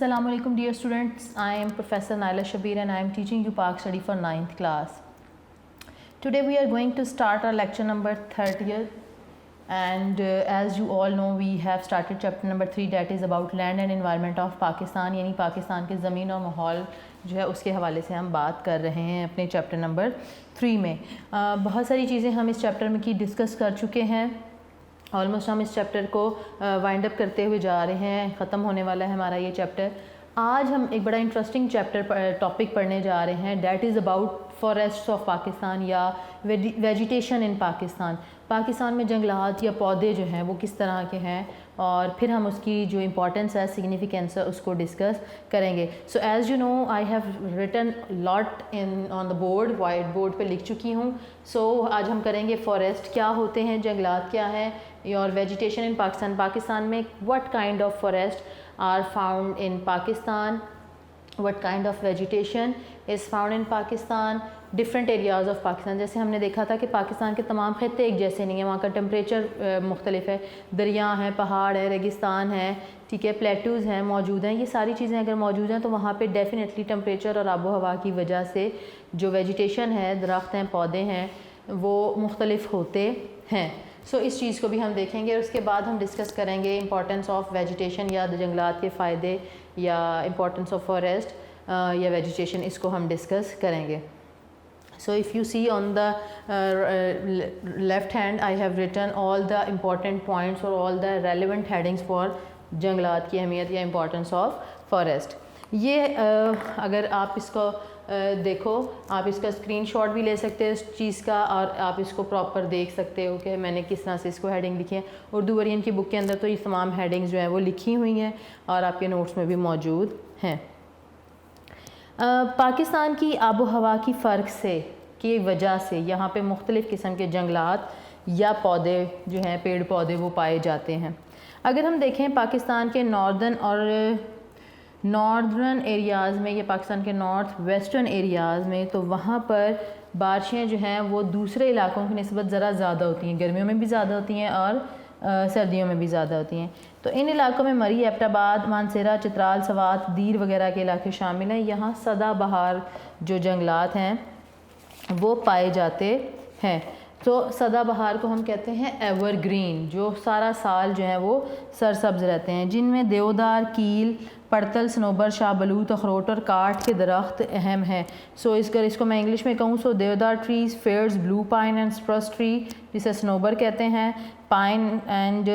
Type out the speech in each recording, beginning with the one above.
Assalamu alaikum dear students, I am Professor Naila Shabir and I am teaching you Park Study for 9th class. Today we are going to start our lecture number 30th and as you all know we have started chapter number 3 that is about land and environment of Pakistan, यानी पाकिस्तान के ज़मीन और माहौल जो है उसके हवाले से हम बात कर रहे हैं अपने चैप्टर नंबर 3 में। बहुत सारी चीज़ें हम इस चैप्टर में की डिस्कस कर चुके हैं। ऑलमोस्ट हम इस चैप्टर को वाइंड अप करते हुए जा रहे हैं, ख़त्म होने वाला है हमारा ये चैप्टर। आज हम एक बड़ा इंटरेस्टिंग चैप्टर टॉपिक पढ़ने जा रहे हैं, that is about forests of Pakistan या वेजिटेशन इन पाकिस्तान। पाकिस्तान में जंगलात या पौधे जो हैं वो किस तरह के हैं और फिर हम उसकी जो इम्पोर्टेंस है, सिग्निफिकेंस है, उसको डिस्कस करेंगे। So as you know I have written lot in on the board, white board पे लिख चुकी हूँ। सो आज हम करेंगे फॉरेस्ट क्या होते हैं, जंगलात क्या हैं, और वेजिटेशन इन पाकिस्तान। पाकिस्तान में what kind of forest are found in Pakistan, what kind of vegetation is found in Pakistan, different areas of Pakistan। जैसे हमने देखा था कि पाकिस्तान के तमाम खत्ते एक जैसे नहीं है, वहाँ का टेम्परेचर मुख्तलिफ है, दरिया हैं, पहाड़ है, रेगिस्तान है, ठीक है, प्लेटूज़ हैं मौजूद हैं। ये सारी चीज़ें अगर मौजूद हैं तो वहाँ पे डेफिनेटली टेम्परेचर और आबो हवा की वजह से जो वेजिटेशन है, दरख्त हैं, पौधे हैं, वो मुख्तलिफ होते हैं। सो इस चीज़ को भी हम देखेंगे और उसके बाद हम डिस्कस करेंगे इंपॉर्टेंस ऑफ वेजिटेशन या जंगलात के फ़ायदे या इंपॉर्टेंस ऑफ फॉरेस्ट या वेजिटेशन, इसको हम डिस्कस करेंगे। So if you see on the left hand I have written all the important points और all the relevant headings for जंगलात की अहमियत या इंपॉर्टेंस ऑफ फॉरेस्ट। ये अगर आप इसको देखो, आप इसका स्क्रीनशॉट भी ले सकते हैं इस चीज़ का और आप इसको प्रॉपर देख सकते हो कि मैंने किस तरह से इसको हेडिंग लिखी है। उर्दू वेरिएंट की बुक के अंदर तो ये तमाम हेडिंग्स जो हैं वो लिखी हुई हैं और आपके नोट्स में भी मौजूद हैं। पाकिस्तान की आबो हवा की फ़र्क से की वजह से यहाँ पे मुख्तलिफ़ किस्म के जंगलात या पौधे जो हैं, पेड़ पौधे, वो पाए जाते हैं। अगर हम देखें पाकिस्तान के नॉर्दर्न एरियाज़ में या पाकिस्तान के नॉर्थ वेस्टर्न एरियाज़ में, तो वहाँ पर बारिशें जो हैं वो दूसरे इलाकों की निस्बत ज़रा ज़्यादा होती हैं, गर्मियों में भी ज़्यादा होती हैं और सर्दियों में भी ज़्यादा होती हैं। तो इन इलाकों में मरी, एबटाबाद, मानसेरा, चित्राल, सवात, दीर वगैरह के इलाके शामिल हैं। यहाँ सदाबहार जो जंगलात हैं वो पाए जाते हैं। तो सदाबहार को हम कहते हैं एवरग्रीन, जो सारा साल जो है वो सरसब्ज़ रहते हैं, जिनमें देवदार, कील, पड़तल, सनोबर, शाहबलूत, अखरोट और काठ के दरख्त अहम हैं। सो इसको मैं इंग्लिश में कहूँ, so deodar trees, firs, blue pine and spruce tree जिसे सनोबर कहते हैं, pine and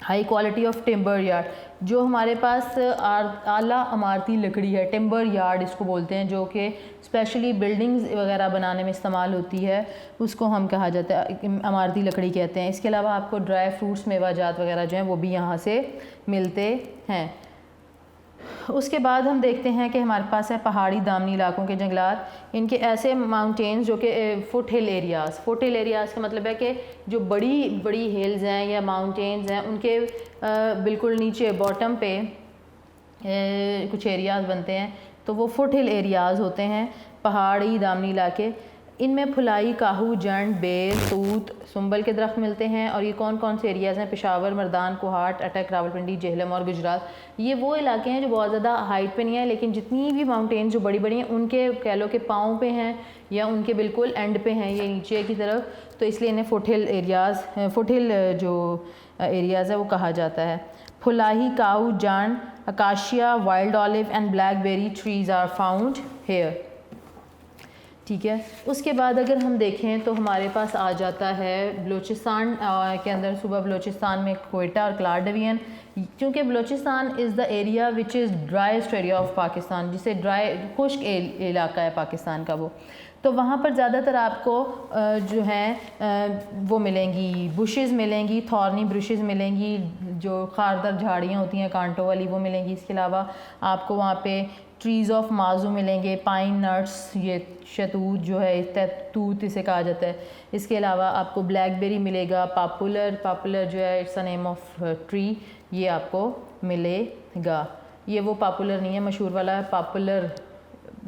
high quality of timber yard, जो हमारे पास आला इमारती लकड़ी है, टिम्बर यार्ड इसको बोलते हैं, जो कि स्पेशली बिल्डिंग्स वगैरह बनाने में इस्तेमाल होती है, उसको हम कहा जाता है इमारती लकड़ी कहते हैं। इसके अलावा आपको ड्राई फ्रूट्स, मेवाजात वगैरह जो हैं वो भी यहाँ से मिलते हैं। उसके बाद हम देखते हैं कि हमारे पास है पहाड़ी दामनी इलाकों के जंगलात। इनके ऐसे माउंटेन्स जो कि फुट हिल एरियाज़ का मतलब है कि जो बड़ी बड़ी हिल्स हैं या माउंटेन्स हैं, उनके बिल्कुल नीचे बॉटम पे कुछ एरियाज़ बनते हैं, तो वो फुट हिल एरियाज़ होते हैं, पहाड़ी दामनी इलाके। इनमें फुलाई, काहू, जंड, बेर, तूत, सुंबल के दरख्त मिलते हैं। और ये कौन कौन से एरियाज़ हैं? पेशावर, मर्दान, कोहाट, अटक, रावलपिंडी, जेहलम और गुजरात। ये वो इलाके हैं जो बहुत ज़्यादा हाइट पे नहीं है, लेकिन जितनी भी माउंटेन्स जो बड़ी बड़ी हैं उनके कह लो के पाँव पे हैं या उनके बिल्कुल एंड पे हैं, ये नीचे की तरफ, तो इसलिए इन्हें फुट हिल जो एरियाज़ है वो कहा जाता है। फुलाही, काऊ, जान, acacia, wild olive and blackberry trees are found here. ठीक है, उसके बाद अगर हम देखें तो हमारे पास आ जाता है बलूचिस्तान के अंदर, सूबा बलूचिस्तान में कोयटा और क्लार डिवीज़न। क्योंकि Balochistan is the area which is driest area of Pakistan, जिसे ड्राई खुश्क इलाका है पाकिस्तान का वो, तो वहाँ पर ज़्यादातर आपको जो हैं वो मिलेंगी, बुशेस मिलेंगी, थॉर्नी ब्रुशेस मिलेंगी, जो खारदार झाड़ियाँ होती हैं कांटों वाली, वो मिलेंगी। इसके अलावा आपको वहाँ पे ट्रीज़ ऑफ माजू मिलेंगे, पाइन नट्स, ये शतूत जो है, तूत इसे कहा जाता है। इसके अलावा आपको ब्लैकबेरी मिलेगा, पॉपुलर जो है it's a name of tree, ये आपको मिलेगा। ये वो पॉपुलर नहीं है मशहूर वाला, पॉपुलर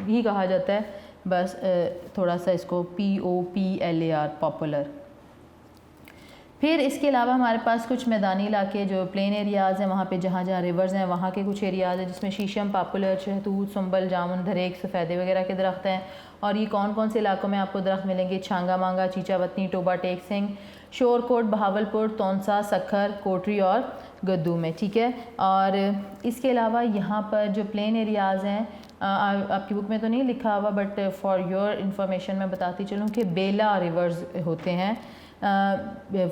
ही कहा जाता है, बस थोड़ा सा इसको POPLAR, पॉपुलर। फिर इसके अलावा हमारे पास कुछ मैदानी इलाके जो प्लेन एरियाज़ हैं, वहाँ पे जहाँ जहाँ रिवर्स हैं वहाँ के कुछ एरियाज़ हैं जिसमें शीशम, पॉपुलर, शहतूत, सुंबल, जामुन, धरेक, सफ़ेदे वगैरह के दरख्त हैं। और ये कौन कौन से इलाकों में आपको दरख्त मिलेंगे? छांगा मांगा, चीचा वतनी, टोबा टेक सिंह, शोरकोट, बहावलपुर, तौनसा, सखर, कोटरी और गद्दू में, ठीक है। और इसके अलावा यहाँ पर जो प्लेन एरियाज़ हैं, आपकी बुक में तो नहीं लिखा हुआ बट फॉर योर इंफॉर्मेशन मैं बताती चलूँ कि बेला रिवर्स होते हैं,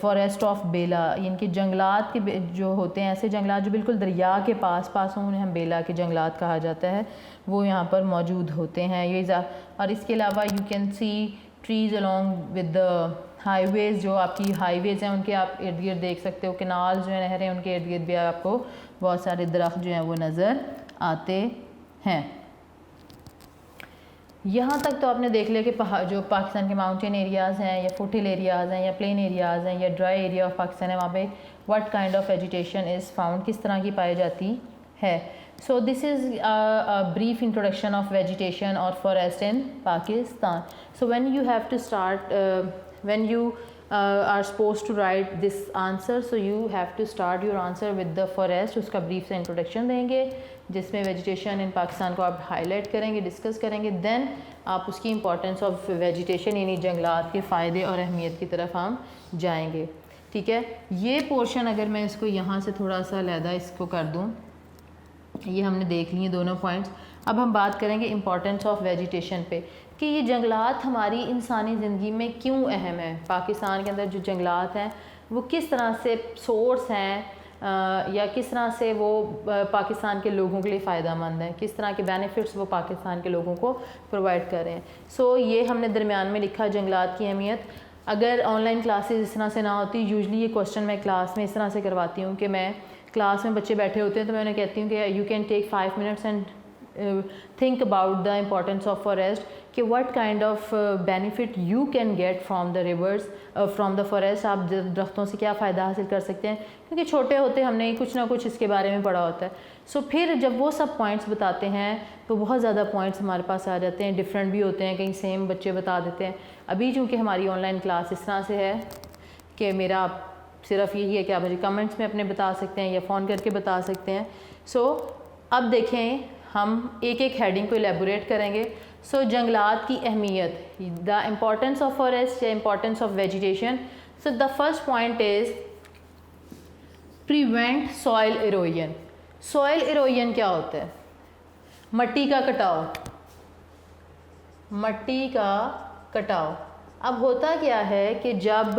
फॉरेस्ट ऑफ बेला, इनके जंगलात के जो होते हैं, ऐसे जंगलात जो बिल्कुल दरिया के पास पास हों, उन्हें हम बेला के जंगलात कहा जाता है, वो यहाँ पर मौजूद होते हैं ये। और इसके अलावा you can see trees along with the highways, जो आपकी हाईवेज़ हैं उनके आप इर्द गिर्द देख सकते हो, कैनाल जो है, नहरें, उनके इर्द गिर्द भी आपको बहुत सारे दरख्त जो हैं वो नज़र आते हैं। यहाँ तक तो आपने देख लिया कि जो पाकिस्तान के माउंटेन एरियाज़ हैं या फुटिल एरियाज़ हैं या प्लेन एरियाज़ हैं या ड्राई एरिया ऑफ पाकिस्तान है, वहाँ पे what kind of vegetation is found, किस तरह की पाई जाती है। So this is a brief introduction of vegetation और forest in Pakistan. So when you have to start, when you are supposed to write this answer, so you have to start your answer with the forest। उसका brief से introduction देंगे जिसमें vegetation इन पाकिस्तान को आप highlight करेंगे, discuss करेंगे, then आप उसकी इंपॉर्टेंस ऑफ वेजिटेशन यानी जंगलात के फ़ायदे और अहमियत की तरफ हम जाएंगे, ठीक है। ये पोर्शन अगर मैं इसको यहाँ से थोड़ा सा अलहदा इसको कर दूँ, ये हमने देख लिए दोनों पॉइंट्स। अब हम बात करेंगे इम्पॉर्टेंस ऑफ वेजिटेशन पे कि ये जंगलात हमारी इंसानी ज़िंदगी में क्यों अहम है। पाकिस्तान के अंदर जो जंगलात हैं वो किस तरह से सोर्स हैं या किस तरह से वो पाकिस्तान के लोगों के लिए फ़ायदा मंद है, किस तरह के बेनिफिट्स वो पाकिस्तान के लोगों को प्रोवाइड कर रहे हैं। सो ये हमने दरमियान में लिखा जंगलात की अहमियत। अगर ऑनलाइन क्लासेस इस तरह से ना होती, यूजली ये क्वेश्चन मैं क्लास में इस तरह से करवाती हूँ कि मैं क्लास में बच्चे बैठे होते हैं तो मैं उन्हें कहती हूँ कि you can take 5 minutes and think about the importance of forest, कि what kind of benefit you can get from the rivers, from the forest. आप दरख्तों से क्या फ़ायदा हासिल कर सकते हैं, क्योंकि छोटे होते हमने कुछ ना कुछ इसके बारे में पढ़ा होता है। सो फिर जब वो सब पॉइंट्स बताते हैं तो बहुत ज़्यादा पॉइंट्स हमारे पास आ जाते हैं, डिफरेंट भी होते हैं, कहीं सेम बच्चे बता देते हैं। अभी चूँकि हमारी ऑनलाइन क्लास इस तरह से है कि मेरा सिर्फ यही है कि आप मुझे कमेंट्स में अपने बता सकते हैं या फ़ोन करके बता सकते हैं। सो अब देखें, हम एक एक हेडिंग को एलेबोरेट करेंगे। सो जंगलात की अहमियत, द इम्पॉर्टेंस ऑफ फॉरेस्ट या importance of vegetation. So the first point is prevent soil erosion. Soil erosion क्या होता है? मट्टी का कटाव, मट्टी का कटाव। अब होता क्या है कि जब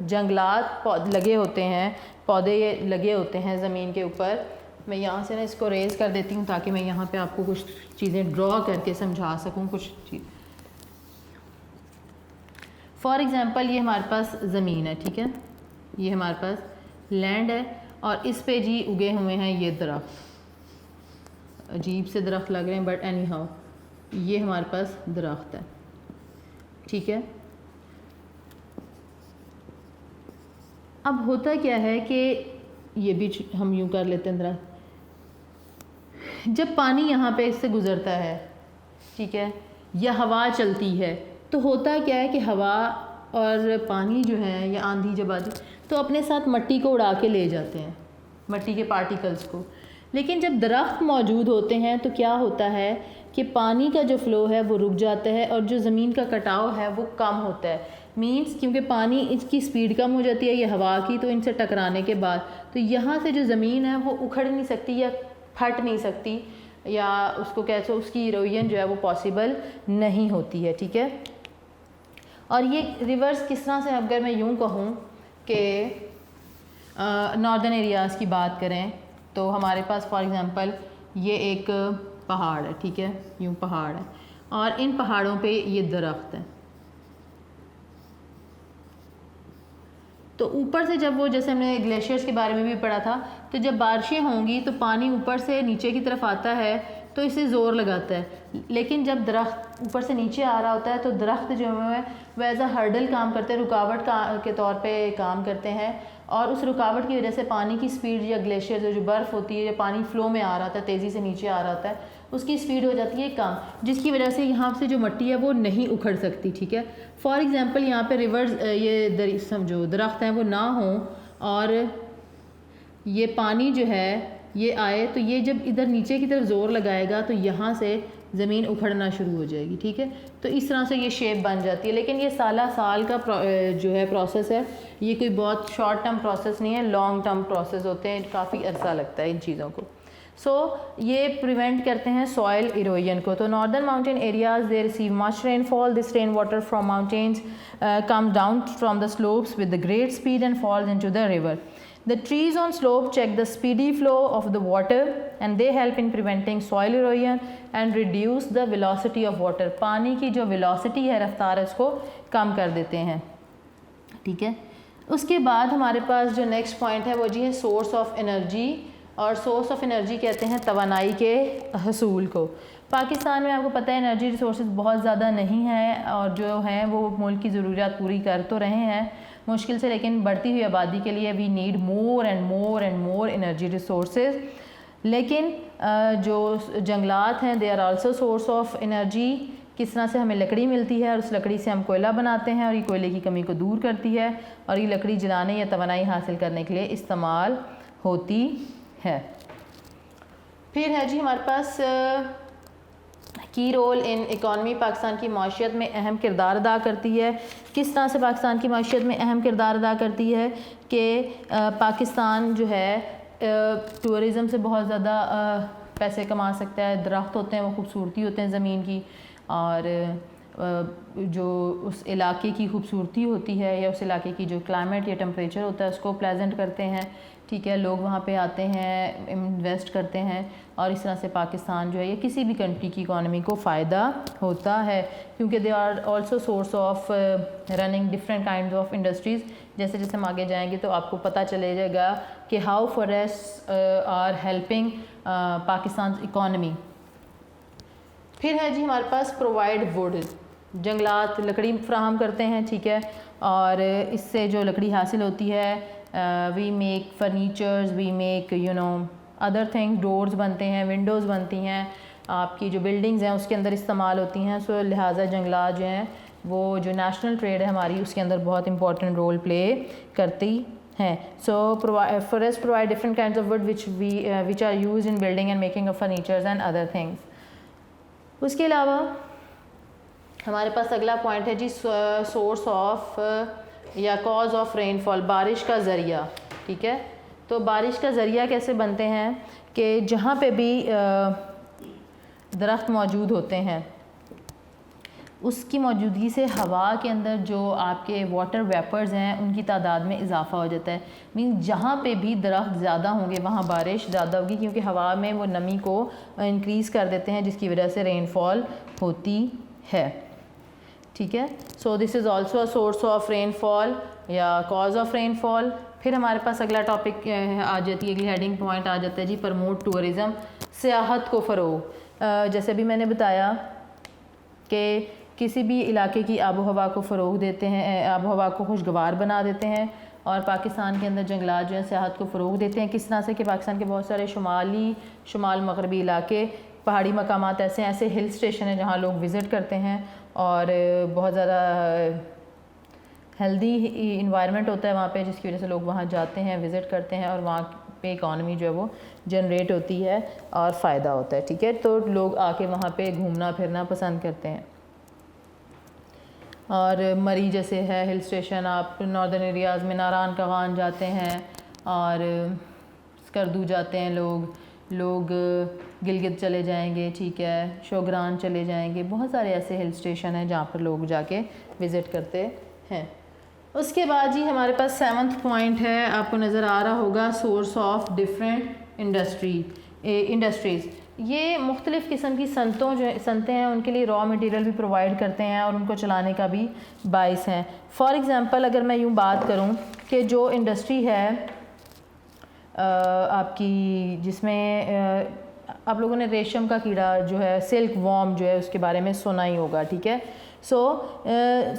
जंगलात लगे होते हैं, पौधे लगे होते हैं ज़मीन के ऊपर, मैं यहाँ से ना इसको रेज़ कर देती हूँ ताकि मैं यहाँ पे आपको कुछ चीज़ें ड्रॉ करके समझा सकूँ कुछ चीज़। फॉर एग्ज़ाम्पल ये हमारे पास ज़मीन है, ठीक है, ये हमारे पास लैंड है और इस पे जी उगे हुए हैं ये दरख्त, अजीब से दरख्त लग रहे हैं बट एनी हाउ ये हमारे पास दरख्त है, ठीक है। अब होता क्या है कि ये भी हम यूँ कर लेते हैं दरख्त, जब पानी यहाँ पे इससे गुज़रता है, ठीक है, या हवा चलती है, तो होता क्या है कि हवा और पानी जो है या आंधी जब आती तो अपने साथ मट्टी को उड़ा के ले जाते हैं, मट्टी के पार्टिकल्स को। लेकिन जब दरख्त मौजूद होते हैं तो क्या होता है कि पानी का जो फ़्लो है वो रुक जाता है और जो ज़मीन का कटाव है वो कम होता है। मींस क्योंकि पानी इसकी स्पीड कम हो जाती है ये हवा की, तो इनसे टकराने के बाद तो यहाँ से जो ज़मीन है वो उखड़ नहीं सकती या फट नहीं सकती, या उसको कैसे उसकी इरोजन जो है वो पॉसिबल नहीं होती है, ठीक है। और ये रिवर्स किस तरह से, अगर मैं यूँ कहूँ कि नॉर्दर्न एरियाज़ की बात करें तो हमारे पास फॉर एग्ज़ाम्पल ये एक पहाड़ है, ठीक है, यूँ पहाड़ है और इन पहाड़ों पे ये दरख्त है। तो ऊपर से जब वो, जैसे हमने ग्लेशियर्स के बारे में भी पढ़ा था, तो जब बारिशें होंगी तो पानी ऊपर से नीचे की तरफ आता है तो इसे ज़ोर लगाता है। लेकिन जब दरख्त ऊपर से नीचे आ रहा होता है तो दरख्त जो है वह एज अ हर्डल काम करते हैं, रुकावट के तौर पे काम करते हैं, और उस रुकावट की वजह से पानी की स्पीड या ग्लेशियर जो बर्फ़ होती है या पानी फ़्लो में आ रहा था, तेज़ी से नीचे आ रहा होता है, उसकी स्पीड हो जाती है कम, जिसकी वजह से यहाँ से जो मिट्टी है वो नहीं उखड़ सकती, ठीक है। फॉर एग्ज़ाम्पल यहाँ पे रिवर्स ये समझो दरख्त हैं वो ना हों और ये पानी जो है ये आए, तो ये जब इधर नीचे की तरफ ज़ोर लगाएगा तो यहाँ से ज़मीन उखड़ना शुरू हो जाएगी, ठीक है। तो इस तरह से ये शेप बन जाती है। लेकिन ये साल का जो है प्रोसेस है, ये कोई बहुत शॉर्ट टर्म प्रोसेस नहीं है, लॉन्ग टर्म प्रोसेस होते हैं, काफ़ी अरसा लगता है इन चीज़ों को। ये प्रिवेंट करते हैं सॉइल इरोजन को। तो northern mountain areas they receive much rainfall, this rain water from mountains come down from the slopes with the great speed and falls into the river. The trees on slope check the speedy flow of the water and they help in preventing soil erosion and reduce the velocity of water. पानी की जो velocity है, रफ्तार है, उसको कम कर देते हैं, ठीक है। उसके बाद हमारे पास जो नेक्स्ट पॉइंट है वो जी है सोर्स ऑफ एनर्जी। और सोर्स ऑफ एनर्जी कहते हैं तवानाई के हसूल को। पाकिस्तान में आपको पता है एनर्जी रिसोर्सेज बहुत ज़्यादा नहीं है और जो हैं वो मुल्क की ज़रूरियात पूरी कर तो रहे हैं मुश्किल से, लेकिन बढ़ती हुई आबादी के लिए we need more and more and more energy resources. लेकिन जो जंगलात हैं they are also source of energy. किस तरह से हमें लकड़ी मिलती है और उस लकड़ी से हम कोयला बनाते हैं और ये कोयले की कमी को दूर करती है और ये लकड़ी जलाने या तवानाई हासिल करने के लिए इस्तेमाल होती है। फिर है जी हमारे पास की रोल इन इकॉनमी, पाकिस्तान की माशियत में अहम किरदार अदा करती है। किस तरह से पाकिस्तान की माशियत में अहम किरदार अदा करती है कि पाकिस्तान जो है टूरिज़म से बहुत ज़्यादा पैसे कमा सकता है। दरख्त होते हैं वो खूबसूरती होते हैं ज़मीन की, और जो उस इलाके की खूबसूरती होती है या उस इलाके की जो क्लाइमेट या टेम्परेचर होता है उसको प्लेजेंट करते हैं, ठीक है। लोग वहाँ पे आते हैं, इन्वेस्ट करते हैं और इस तरह से पाकिस्तान जो है या किसी भी कंट्री की इकॉनमी को फ़ायदा होता है, क्योंकि they are also source of running different kind of industries. जैसे जैसे हम आगे जाएंगे तो आपको पता चले जाएगा कि how forest are helping Pakistan economy. फिर है जी हमारे पास प्रोवाइड वुड, जंगलात लकड़ी फ्राहम करते हैं, ठीक है। और इससे जो लकड़ी हासिल होती है we make furnitures, we make other thing, doors बनते हैं, विंडोज़ बनती हैं, आपकी जो बिल्डिंग्स हैं उसके अंदर इस्तेमाल होती हैं। सो लिहाजा जंगलात जो हैं वो जो नेशनल ट्रेड है हमारी उसके अंदर बहुत इंपॉर्टेंट रोल प्ले करती हैं। So forest provide different kinds of wood which are used in building and making of furnitures and other things. उसके अलावा हमारे पास अगला पॉइंट है जी सोर्स ऑफ या कॉज ऑफ रेनफॉल, बारिश का ज़रिया, ठीक है। तो बारिश का ज़रिया कैसे बनते हैं कि जहाँ पे भी दरख्त मौजूद होते हैं उसकी मौजूदगी से हवा के अंदर जो आपके वाटर वेपर्स हैं उनकी तादाद में इजाफा हो जाता है। मीन जहाँ पे भी दरख्त ज़्यादा होंगे वहाँ बारिश ज़्यादा होगी, क्योंकि हवा में वो नमी को इंक्रीज़ कर देते हैं जिसकी वजह से रेनफॉल होती है, ठीक है। So this is also a source of rainfall या कॉज ऑफ रेनफॉल। फिर हमारे पास अगला टॉपिक आ जाती है, अगली हेडिंग पॉइंट आ जाता है जी प्रमोट टूरिज़म, सियाहत को फ़रोग। जैसे भी मैंने बताया कि किसी भी इलाके की आबो हवा को फ़रोग देते हैं, आबो हवा को खुशगवार बना देते हैं, और पाकिस्तान के अंदर जंगलात जो है सियाहत को फ़रोग देते हैं। किस तरह से कि पाकिस्तान के बहुत सारे शुमाल मगरबी इलाके, पहाड़ी मकामात ऐसे हिल स्टेशन हैं जहाँ लोग विज़िट करते हैं और बहुत ज़्यादा हेल्दी इन्वायरमेंट होता है वहाँ पे, जिसकी वजह से लोग वहाँ जाते हैं, विज़िट करते हैं और वहाँ पे इकॉनमी जो है वो जनरेट होती है और फ़ायदा होता है, ठीक है। तो लोग आके वहाँ पे घूमना फिरना पसंद करते हैं। और मरी जैसे है हिल स्टेशन, आप नॉर्दर्न एरियाज़ में नारान कगान जाते हैं और स्कर्दू जाते हैं लोग गिलगित चले जाएंगे, ठीक है, शोगरान चले जाएंगे। बहुत सारे ऐसे हिल स्टेशन हैं जहाँ पर लोग जाके विज़िट करते हैं। उसके बाद जी हमारे पास 7th पॉइंट है, आपको नज़र आ रहा होगा, सोर्स ऑफ डिफरेंट इंडस्ट्रीज़। ये मुख्तलिफ़ किस्म की सनतें हैं, उनके लिए रॉ मटेरियल भी प्रोवाइड करते हैं और उनको चलाने का भी बाइस हैं। फॉर एग्ज़ाम्पल अगर मैं यूँ बात करूँ कि जो इंडस्ट्री है आपकी, जिसमें आप लोगों ने रेशम का कीड़ा जो है, सिल्क वॉर्म जो है, उसके बारे में सुना ही होगा, ठीक है। So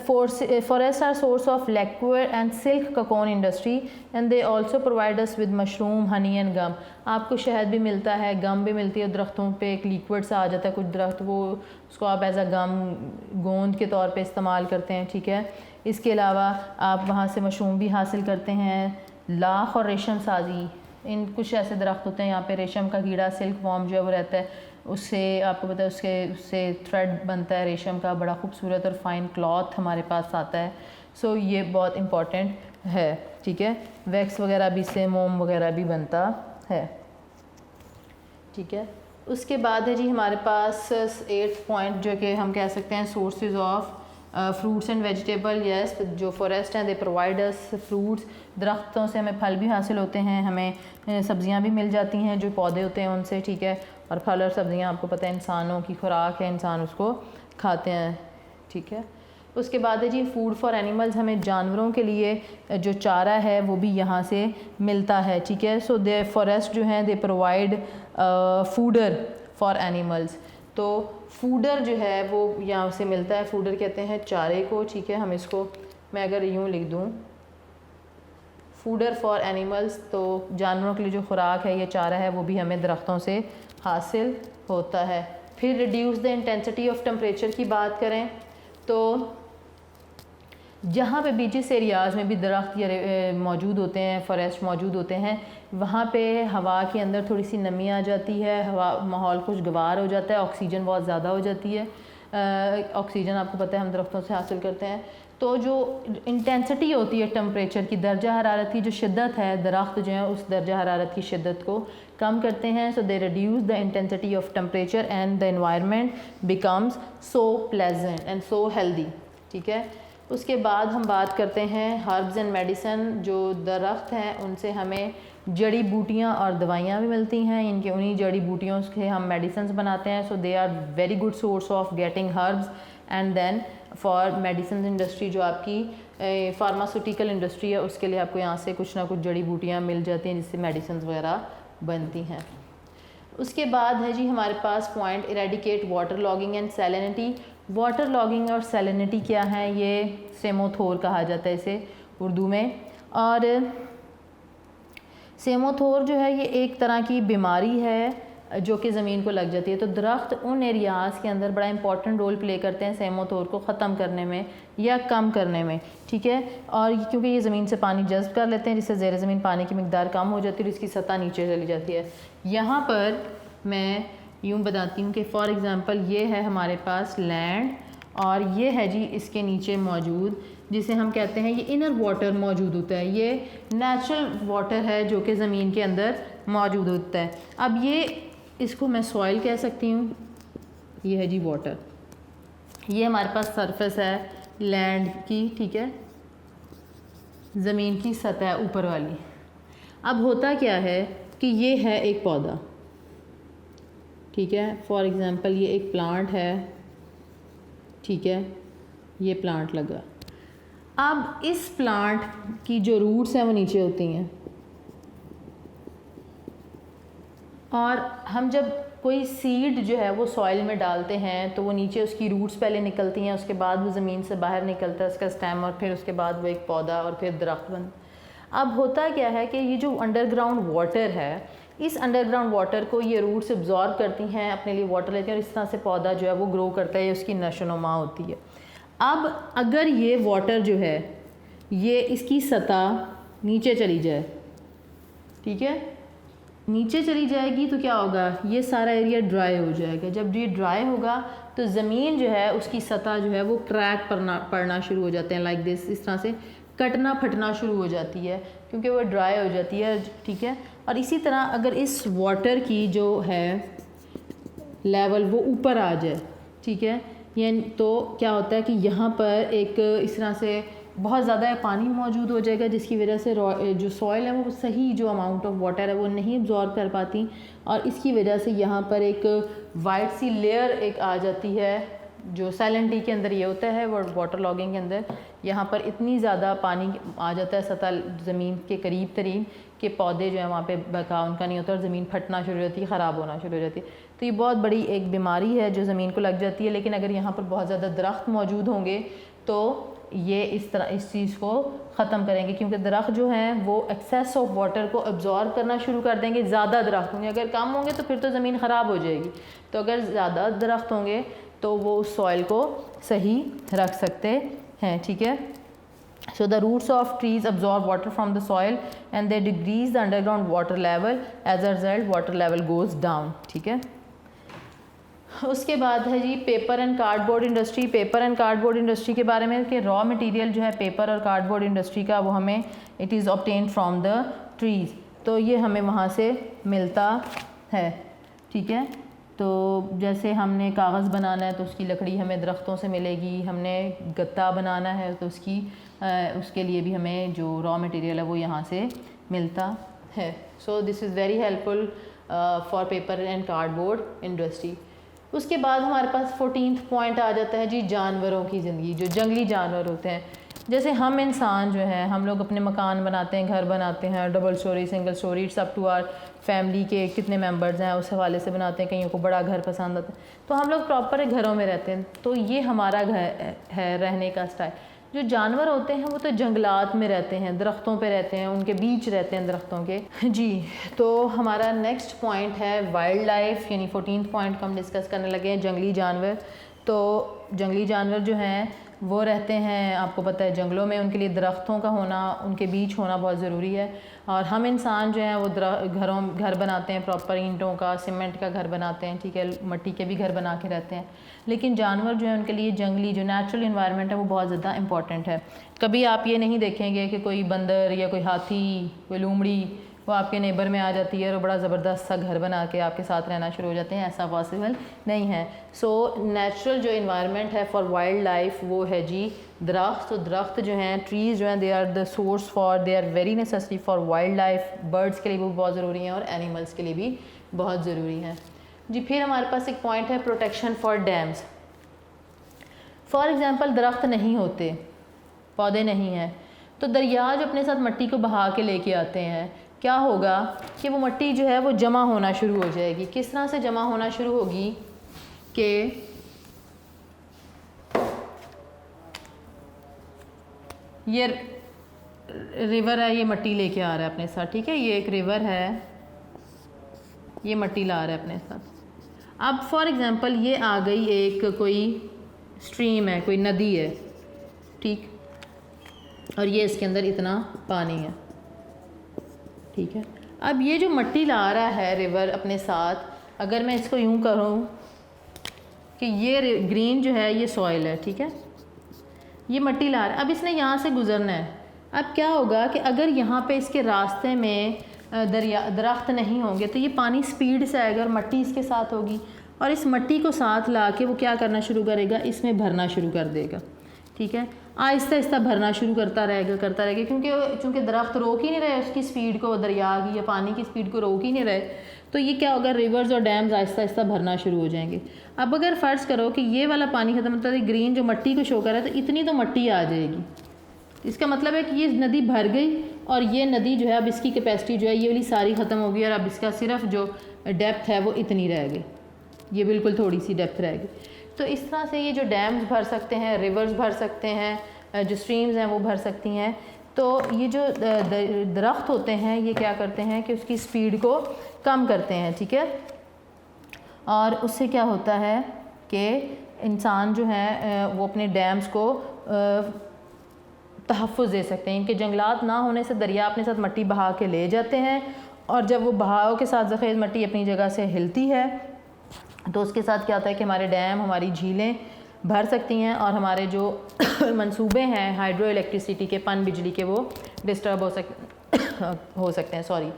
forest are source of liquid and silk cocoon industry and they also provide us with mushroom, honey and gum. आपको शहद भी मिलता है, गम भी मिलती है, दरख्तों पे एक लिक्विड सा आ जाता है, कुछ दरख्त वो उसको आप एज अ गम गोंद के तौर पे इस्तेमाल करते हैं, ठीक है। इसके अलावा आप वहाँ से मशरूम भी हासिल करते हैं। लाख और रेशम साजी, इन कुछ ऐसे दरख्त होते हैं यहाँ पे, रेशम का कीड़ा, सिल्क वॉर्म जो है वो रहता है, उससे आपको पता है उससे थ्रेड बनता है रेशम का, बड़ा खूबसूरत और फाइन क्लॉथ हमारे पास आता है। सो ये बहुत इम्पॉर्टेंट है, ठीक है। वैक्स वगैरह भी इससे, मोम वगैरह भी बनता है, ठीक है। उसके बाद है जी हमारे पास 8th पॉइंट जो कि हम कह सकते हैं sources of fruits and vegetable. Yes, जो फॉरेस्ट हैं दे प्रोवाइड अस फ्रूट्स, दरख्तों से हमें फल भी हासिल होते हैं, हमें सब्जियां भी मिल जाती हैं जो पौधे होते हैं उनसे, ठीक है। और फल और सब्जियां आपको पता है इंसानों की खुराक है, इंसान उसको खाते हैं, ठीक है। उसके बाद है जी फूड फॉर एनिमल्स, हमें जानवरों के लिए जो चारा है वो भी यहाँ से मिलता है, ठीक है। सो दे फॉरेस्ट जो हैं they provide fodder for animals. तो फूडर जो है वो यहाँ से मिलता है, फूडर कहते हैं चारे को, ठीक है। हम इसको मैं अगर यूँ लिख दूँ फूडर फॉर एनिमल्स, तो जानवरों के लिए जो खुराक है, ये चारा है, वो भी हमें दरख्तों से हासिल होता है। फिर reduce the intensity of temperature की बात करें तो जहाँ पे बीचेस एरियाज़ में भी दरख्त मौजूद होते हैं, फॉरेस्ट मौजूद होते हैं, वहाँ पे हवा के अंदर थोड़ी सी नमी आ जाती है, हवा माहौल खुशगवार हो जाता है, ऑक्सीजन बहुत ज़्यादा हो जाती है। ऑक्सीजन आपको पता है हम दरख्तों से हासिल करते हैं। तो जो इंटेंसिटी होती है टेम्परेचर की, दर्जा हरारत की जो शिद्दत है, दरख्त जो है उस दर्जा हरारत की शिद्दत को कम करते हैं। So they reduce the intensity of temperature and the environment becomes so pleasant and so healthy, ठीक है। उसके बाद हम बात करते हैं हर्ब्स एंड मेडिसन। जो दरख्त हैं उनसे हमें जड़ी बूटियाँ और दवाइयाँ भी मिलती हैं, इनके उन्हीं जड़ी बूटियों से हम मेडिसिन बनाते हैं। So they are very good source of getting herbs and then for medicine industry, जो आपकी फार्मास्यूटिकल इंडस्ट्री है, उसके लिए आपको यहाँ से कुछ ना कुछ जड़ी बूटियाँ मिल जाती हैं जिससे मेडिसिन वगैरह बनती हैं। उसके बाद है जी हमारे पास point eradicate water logging and salinity. Water logging और सैलिनिटी क्या है, ये सेमोथोर कहा जाता है इसे उर्दू में। और सेमोथोर जो है ये एक तरह की बीमारी है जो कि ज़मीन को लग जाती है। तो दरख्त उन एरियाज़ के अंदर बड़ा इंपॉर्टेंट रोल प्ले करते हैं सेमोथोर को ख़त्म करने में या कम करने में, ठीक है। और क्योंकि ये ज़मीन से पानी जज़्ब कर लेते हैं, जिससे ज़ेर ज़मीन पानी की मिकदार कम हो जाती है और इसकी सतह नीचे चली जाती है। यहाँ पर मैं यूँ बताती हूँ कि फॉर एग्ज़ाम्पल ये है हमारे पास लैंड और ये है जी इसके नीचे मौजूद, जिसे हम कहते हैं ये इनर वाटर मौजूद होता है, ये नेचुरल वाटर है जो कि ज़मीन के अंदर मौजूद होता है। अब ये इसको मैं सॉइल कह सकती हूँ, ये है जी वाटर, ये हमारे पास सरफेस है लैंड की, ठीक है, ज़मीन की सतह ऊपर वाली। अब होता क्या है कि ये है एक पौधा, ठीक है, फॉर एग्ज़ाम्पल ये एक प्लांट है, ठीक है, ये प्लांट लगा। अब इस प्लांट की जो रूट्स हैं वो नीचे होती हैं और हम जब कोई सीड जो है वो सॉइल में डालते हैं तो वो नीचे उसकी रूट्स पहले निकलती हैं, उसके बाद वो ज़मीन से बाहर निकलता है उसका स्टेम और फिर उसके बाद वो एक पौधा और फिर दरख्त बन। अब होता क्या है कि ये जो अंडरग्राउंड वाटर है, इस अंडरग्राउंड वाटर को ये रूट्स एब्जॉर्ब करती हैं, अपने लिए वाटर लेती हैं और इस तरह से पौधा जो है वो ग्रो करता है, उसकी नशोनुमा होती है। अब अगर ये वाटर जो है ये इसकी सतह नीचे चली जाए, ठीक है, नीचे चली जाएगी तो क्या होगा, ये सारा एरिया ड्राई हो जाएगा। जब ये ड्राई होगा तो ज़मीन जो है उसकी सतह जो है वो क्रैक पड़ना शुरू हो जाते हैं, लाइक दिस, इस तरह से कटना फटना शुरू हो जाती है क्योंकि वो ड्राई हो जाती है, ठीक है। और इसी तरह अगर इस वाटर की जो है लेवल वो ऊपर आ जाए, ठीक है, ये तो क्या होता है कि यहाँ पर एक इस तरह से बहुत ज़्यादा पानी मौजूद हो जाएगा जिसकी वजह से जो सॉइल है वो सही जो अमाउंट ऑफ वाटर है वो नहीं एब्जॉर्ब कर पाती और इसकी वजह से यहाँ पर एक वाइट सी लेयर एक आ जाती है जो साइलेंट टी के अंदर ये होता है, वो वाटर लॉगिंग के अंदर यहाँ पर इतनी ज़्यादा पानी आ जाता है सतह ज़मीन के करीब तरीन कि पौधे जो है वहाँ पे बका उनका नहीं होता और ज़मीन फटना शुरू हो जाती है, ख़राब होना शुरू हो जाती है। तो ये बहुत बड़ी एक बीमारी है जो ज़मीन को लग जाती है। लेकिन अगर यहाँ पर बहुत ज़्यादा दरख्त मौजूद होंगे तो ये इस चीज़ को ख़त्म करेंगे, क्योंकि दरख्त जो हैं वो एक्सेस ऑफ वाटर को अब्जॉर्ब करना शुरू कर देंगे। ज़्यादा दरख्त होंगे, अगर कम होंगे तो फिर तो ज़मीन ख़राब हो जाएगी। तो अगर ज़्यादा दरख्त होंगे तो वो उस सॉइल को सही रख सकते हैं, ठीक है। So the roots of trees absorb water from the soil and they decrease the underground water level. As a result, water level goes down, ठीक है। उसके बाद है जी paper and cardboard industry. Paper and cardboard industry के बारे में कि रॉ मटेरियल जो है पेपर और कार्डबोर्ड इंडस्ट्री का वो हमें it is obtained from the trees, तो ये हमें वहाँ से मिलता है, ठीक है। तो जैसे हमने कागज़ बनाना है तो उसकी लकड़ी हमें दरख्तों से मिलेगी, हमने गत्ता बनाना है तो उसके लिए भी हमें जो रॉ मटेरियल है वो यहाँ से मिलता है। So this is very helpful for paper and cardboard industry. उसके बाद हमारे पास 14th पॉइंट आ जाता है जी जानवरों की ज़िंदगी। जो जंगली जानवर होते हैं, जैसे हम इंसान जो है हम लोग अपने मकान बनाते हैं, घर बनाते हैं, double storey, single storey, it's up to our family के कितने मेंबर्स हैं उस हवाले से बनाते हैं। कईयों को बड़ा घर पसंद आता है, तो हम लोग प्रॉपर घरों में रहते हैं, तो ये हमारा घर है रहने का स्टाइल। जो जानवर होते हैं वो तो जंगलात में रहते हैं, दरख्तों पे रहते हैं, उनके बीच रहते हैं दरख्तों के जी। तो हमारा नेक्स्ट पॉइंट है वाइल्ड लाइफ, यानी 14th पॉइंट को हम डिस्कस करने लगे हैं जंगली जानवर। तो जंगली जानवर जो हैं वो रहते हैं, आपको पता है, जंगलों में। उनके लिए दरख्तों का होना, उनके बीच होना बहुत ज़रूरी है। और हम इंसान जो हैं वो घर बनाते हैं, प्रॉपर ईंटों का, सीमेंट का घर बनाते हैं, ठीक है, मट्टी के भी घर बना के रहते हैं। लेकिन जानवर जो है उनके लिए जंगली जो नेचुरल इन्वायरमेंट है वो बहुत ज़्यादा इंपॉर्टेंट है। कभी आप ये नहीं देखेंगे कि कोई बंदर या कोई हाथी, कोई लोमड़ी वो आपके नेबर में आ जाती है और बड़ा ज़बरदस्त सा घर बना के आपके साथ रहना शुरू हो जाते हैं, ऐसा पॉसिबल नहीं है। सो नेचुरल जो इन्वायरमेंट है फॉर वाइल्ड लाइफ वो है जी दरख्त। तो दरख्त जो हैं, ट्रीज़ जो हैं, they are the source for, they are very necessary for wildlife. Birds के लिए भी बहुत ज़रूरी हैं और एनिमल्स के लिए भी बहुत ज़रूरी हैं जी। फिर हमारे पास एक पॉइंट है protection for dams. For example दरख्त नहीं होते, पौधे नहीं हैं, तो दरिया जो अपने साथ मट्टी को बहा के लेके आते हैं, क्या होगा कि वो मट्टी जो है वो जमा होना शुरू हो जाएगी। किस तरह से जमा होना शुरू होगी कि ये रिवर है, ये मट्टी लेके आ रहा है अपने साथ, ठीक है, ये एक रिवर है, ये मट्टी ला रहा है अपने साथ। अब फॉर एग्ज़ाम्पल ये आ गई एक कोई स्ट्रीम है, कोई नदी है, ठीक, और ये इसके अंदर इतना पानी है, ठीक है। अब ये जो मट्टी ला रहा है रिवर अपने साथ, अगर मैं इसको यूं करूं कि ये ग्रीन जो है ये सॉइल है, ठीक है, ये मट्टी ला रहा है, अब इसने यहाँ से गुज़रना है। अब क्या होगा कि अगर यहाँ पे इसके रास्ते में दरख्त नहीं होंगे तो ये पानी स्पीड से आएगा और मट्टी इसके साथ होगी, और इस मट्टी को साथ ला के वो क्या करना शुरू करेगा, इसमें भरना शुरू कर देगा, ठीक है। आहिस्ता आहिस्ता भरना शुरू करता रहेगा क्योंकि दरख्त रोक ही नहीं रहे उसकी स्पीड को, दरिया की या पानी की स्पीड को रोक ही नहीं रहे, तो ये क्या होगा, रिवर्स और डैम्स आहिस्ता आहिस्ता भरना शुरू हो जाएंगे। अब अगर फ़र्ज़ करो कि ये वाला पानी खत्म, मतलब ग्रीन जो मट्टी को शो कर रहा है, तो इतनी तो मट्टी आ जाएगी, इसका मतलब है कि ये नदी भर गई और ये नदी जो है अब इसकी कैपेसिटी जो है ये वाली सारी ख़त्म हो गई और अब इसका सिर्फ जो डेप्थ है वो इतनी रह गई, ये बिल्कुल थोड़ी सी डेप्थ रह गई। तो इस तरह से ये जो डैम्स भर सकते हैं, रिवर्स भर सकते हैं, जो स्ट्रीम्स हैं वो भर सकती हैं। तो ये जो दरख्त होते हैं ये क्या करते हैं कि उसकी स्पीड को कम करते हैं, ठीक है, और उससे क्या होता है कि इंसान जो है वो अपने डैम्स को तहफ़्फ़ुज़ दे सकते हैं। इनके जंगलात ना होने से दरिया अपने साथ मट्टी बहा के ले जाते हैं, और जब वो बहाव के साथ ज़ख़ीर मट्टी अपनी जगह से हिलती है तो उसके साथ क्या होता है कि हमारे डैम, हमारी झीलें भर सकती हैं और हमारे जो मंसूबे हैं हाइड्रो इलेक्ट्रिसिटी के, पन बिजली के, वो डिस्टर्ब हो सकते हैं, सॉरी,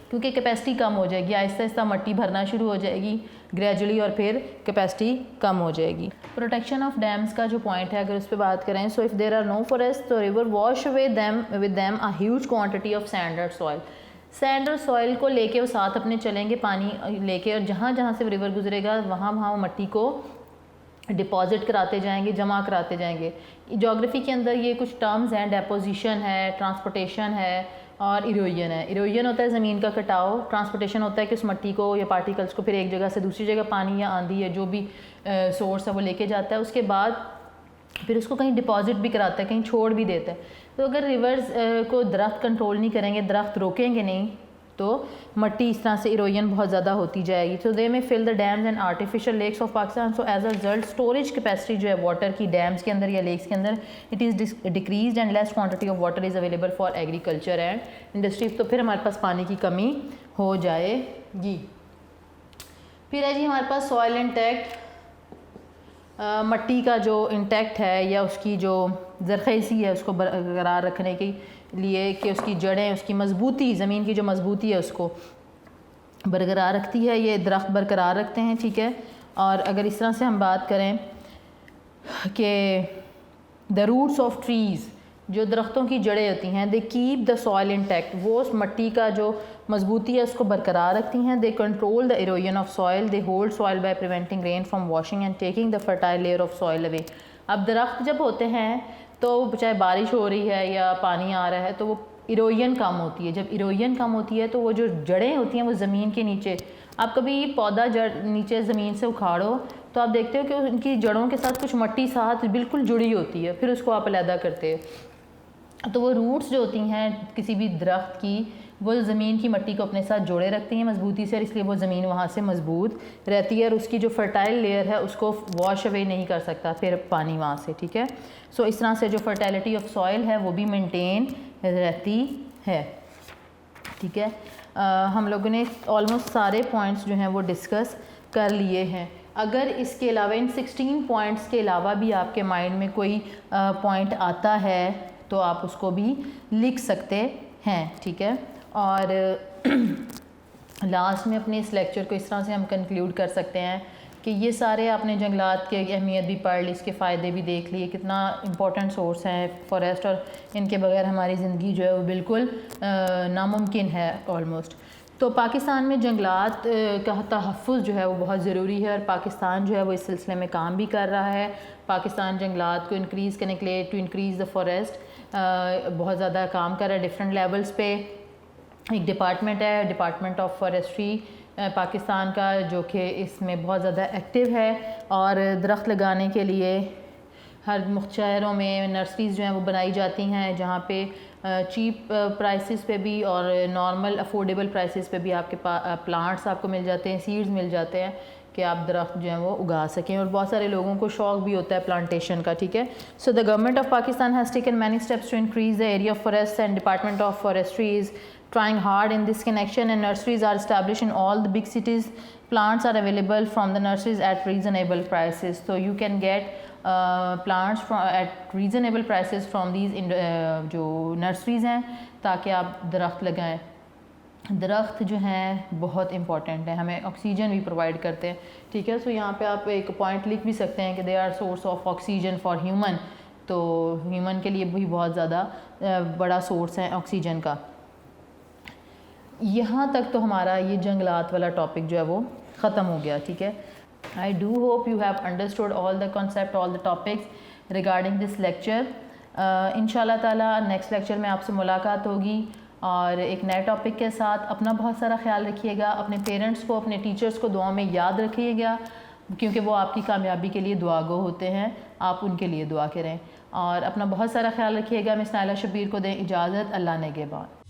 क्योंकि कैपेसिटी कम हो जाएगी, आहिस्ता आहिस्ता मट्टी भरना शुरू हो जाएगी ग्रेजुअली और फिर कैपेसिटी कम हो जाएगी। प्रोटेक्शन ऑफ डैम्स का जो पॉइंट है अगर उस पर बात करें, so if there are no forest तो river wash away with them a huge quantity of sand और सॉइल। सैंड और सॉइल को लेके वो साथ अपने चलेंगे, पानी लेके, और जहाँ जहाँ से रिवर गुजरेगा वहाँ वहाँ मट्टी को डिपॉज़िट कराते जाएंगे, जमा कराते जाएंगे। जोग्राफ़ी के अंदर ये कुछ टर्म्स हैं, डेपोजिशन है, ट्रांसपोर्टेशन है और इरोजन है। इरोजन होता है ज़मीन का कटाव, ट्रांसपोर्टेशन होता है कि उस मिट्टी को या पार्टिकल्स को फिर एक जगह से दूसरी जगह पानी या आंधी या जो भी सोर्स है वो लेके जाता है। उसके बाद फिर उसको कहीं डिपॉज़िट भी कराता है, कहीं छोड़ भी देता है। तो अगर रिवर्स को दरख्त कंट्रोल नहीं करेंगे, दरख्त रोकेंगे नहीं, तो मट्टी इस तरह से इरोजन बहुत ज़्यादा होती जाएगी। तो दे में fill the dams and artificial lakes of Pakistan. So as a result storage capacity जो है वाटर की डैम्स के अंदर या लेक्स के अंदर it is decrease and less quantity of water is available for agriculture and industries. तो फिर हमारे पास पानी की कमी हो जाएगी। फिर है जी हमारे पास सॉइल इंटैक्ट, मट्टी का जो इंटैक्ट है या उसकी जो ज़रख़ेज़ी है उसको बरकरार रखने के लिए कि उसकी जड़ें, उसकी मजबूती, ज़मीन की जो मजबूती है उसको बरकरार रखती है, ये दरख्त बरकरार रखते हैं, ठीक है। और अगर इस तरह से हम बात करें कि द रूट्स ऑफ ट्रीज़, जो दरख्तों की जड़ें होती हैं, they keep the soil intact, वो उस मट्टी का जो मजबूती है उसको बरकरार रखती हैं। They control the erosion of soil, they hold soil by preventing rain from washing and taking the fertile layer of soil away. अब दरख्त जब होते हैं तो चाहे बारिश हो रही है या पानी आ रहा है तो वो इरोजन कम होती है। जब इरोजन कम होती है तो वो जो जड़ें होती हैं वो ज़मीन के नीचे, आप कभी पौधा जड़ नीचे ज़मीन से उखाड़ो तो आप देखते हो कि उनकी जड़ों के साथ कुछ मट्टी साथ बिल्कुल जुड़ी होती है, फिर उसको आप अलहदा करते हो। तो वो रूट्स जो होती हैं किसी भी दरख्त की, वो ज़मीन की मट्टी को अपने साथ जोड़े रखती हैं मजबूती से, और इसलिए वो ज़मीन वहाँ से मजबूत रहती है और उसकी जो फर्टाइल लेयर है उसको वॉश अवे नहीं कर सकता फिर पानी वहाँ से, ठीक है। सो इस तरह से जो फर्टिलिटी ऑफ सॉइल है वो भी मेंटेन रहती है, ठीक है। हम लोगों ने ऑलमोस्ट सारे पॉइंट्स जो हैं वो डिस्कस कर लिए हैं। अगर इसके अलावा इन 16 पॉइंट्स के अलावा भी आपके माइंड में कोई पॉइंट आता है तो आप उसको भी लिख सकते हैं, ठीक है। और लास्ट में अपने इस लेक्चर को इस तरह से हम कंक्लूड कर सकते हैं कि ये सारे आपने जंगलात की अहमियत भी पढ़ ली, इसके फ़ायदे भी देख लिए, कितना इम्पोर्टेंट सोर्स है फॉरेस्ट, और इनके बगैर हमारी ज़िंदगी जो है वो बिल्कुल नामुमकिन है ऑलमोस्ट। तो पाकिस्तान में जंगलात का तहफ़्फ़ुज़ जो है वो बहुत ज़रूरी है और पाकिस्तान जो है वो इस सिलसिले में काम भी कर रहा है। पाकिस्तान जंगलात को इंक्रीज़ करने के लिए, टू इंक्रीज़ द फॉरेस्ट, बहुत ज़्यादा काम कर रहा है डिफरेंट लेवल्स पे। एक डिपार्टमेंट है, डिपार्टमेंट ऑफ फॉरेस्ट्री पाकिस्तान का, जो कि इसमें बहुत ज़्यादा एक्टिव है और दरख्त लगाने के लिए हर शहरों में नर्सरीज़ जो हैं वो बनाई जाती हैं, जहाँ पे चीप प्राइसेस पे भी और नॉर्मल अफोर्डेबल प्राइसेस पे भी आपके प्लांट्स आपको मिल जाते हैं, सीड्स मिल जाते हैं कि आप दरख्त जो हैं वो उगा सकें। और बहुत सारे लोगों को शौक़ भी होता है प्लांटेशन का, ठीक है। So the government of Pakistan has taken many steps to increase the area of forest and department of forestry is trying hard in this connection, and nurseries are established in all the big cities. Plants are available from the nurseries at reasonable prices, so you can get plants at reasonable prices from these जो nurseries हैं, ताकि आप दरख्त लगाएं। दरख्त जो हैं बहुत इंपॉर्टेंट है, हमें ऑक्सीजन भी प्रोवाइड करते हैं, ठीक है। सो यहाँ पे आप एक पॉइंट लिख भी सकते हैं कि they are source of oxygen for human, तो ह्यूमन के लिए भी बहुत ज़्यादा बड़ा सोर्स है ऑक्सीजन का। यहाँ तक तो हमारा ये जंगलात वाला टॉपिक जो है वो ख़त्म हो गया, ठीक है। I do hope you have understood all the concept, all the topics regarding this lecture. इंशाल्लाह ताला नेक्स्ट लेक्चर में आपसे मुलाकात होगी और एक नए टॉपिक के साथ। अपना बहुत सारा ख्याल रखिएगा, अपने पेरेंट्स को, अपने टीचर्स को दुआ में याद रखिएगा, क्योंकि वो आपकी कामयाबी के लिए दुआगो होते हैं, आप उनके लिए दुआ करें। और अपना बहुत सारा ख्याल रखिएगा। मिस नाइला शब्बीर को दें इजाज़त, अल्लाह नेगहबान।